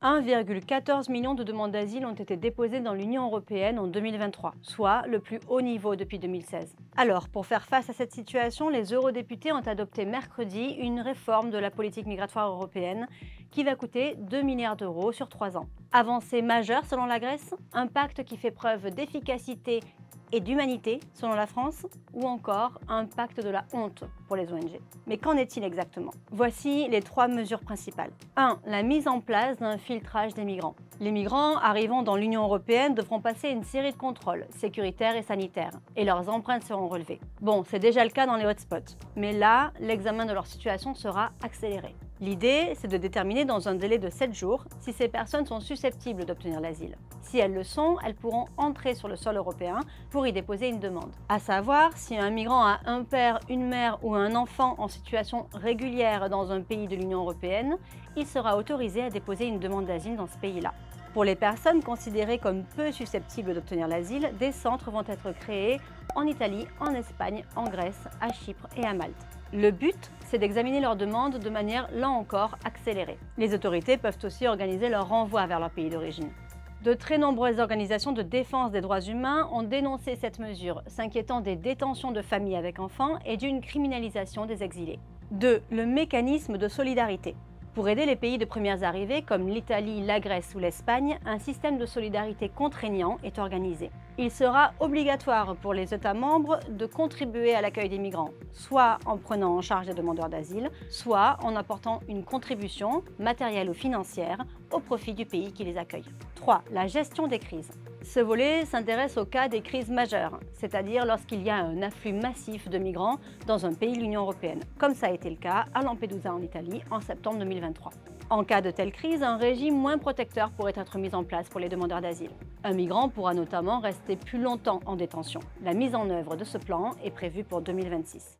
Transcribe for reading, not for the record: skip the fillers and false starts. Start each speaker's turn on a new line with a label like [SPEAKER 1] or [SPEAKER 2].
[SPEAKER 1] 1,14 million de demandes d'asile ont été déposées dans l'Union européenne en 2023, soit le plus haut niveau depuis 2016. Alors, pour faire face à cette situation, les eurodéputés ont adopté mercredi une réforme de la politique migratoire européenne qui va coûter 2 milliards d'euros sur 3 ans. Avancée majeure selon la Grèce, un pacte qui fait preuve d'efficacité et d'humanité selon la France, ou encore un pacte de la honte pour les ONG. Mais qu'en est-il exactement? Voici les 3 mesures principales. 1. La mise en place d'un filtrage des migrants. Les migrants arrivant dans l'Union européenne devront passer une série de contrôles sécuritaires et sanitaires, et leurs empreintes seront relevées. Bon, c'est déjà le cas dans les hotspots, mais là, l'examen de leur situation sera accéléré. L'idée, c'est de déterminer dans un délai de 7 jours si ces personnes sont susceptibles d'obtenir l'asile. Si elles le sont, elles pourront entrer sur le sol européen pour y déposer une demande. À savoir, si un migrant a un père, une mère ou un enfant en situation régulière dans un pays de l'Union européenne, il sera autorisé à déposer une demande d'asile dans ce pays-là. Pour les personnes considérées comme peu susceptibles d'obtenir l'asile, des centres vont être créés en Italie, en Espagne, en Grèce, à Chypre et à Malte. Le but, c'est d'examiner leurs demandes de manière, là encore, accélérée. Les autorités peuvent aussi organiser leur renvoi vers leur pays d'origine. De très nombreuses organisations de défense des droits humains ont dénoncé cette mesure, s'inquiétant des détentions de familles avec enfants et d'une criminalisation des exilés. 2. Le mécanisme de solidarité. Pour aider les pays de premières arrivées comme l'Italie, la Grèce ou l'Espagne, un système de solidarité contraignant est organisé. Il sera obligatoire pour les États membres de contribuer à l'accueil des migrants, soit en prenant en charge les demandeurs d'asile, soit en apportant une contribution, matérielle ou financière, au profit du pays qui les accueille. 3. La gestion des crises. Ce volet s'intéresse au cas des crises majeures, c'est-à-dire lorsqu'il y a un afflux massif de migrants dans un pays de l'Union européenne, comme ça a été le cas à Lampedusa en Italie en septembre 2023. En cas de telle crise, un régime moins protecteur pourrait être mis en place pour les demandeurs d'asile. Un migrant pourra notamment rester plus longtemps en détention. La mise en œuvre de ce plan est prévue pour 2026.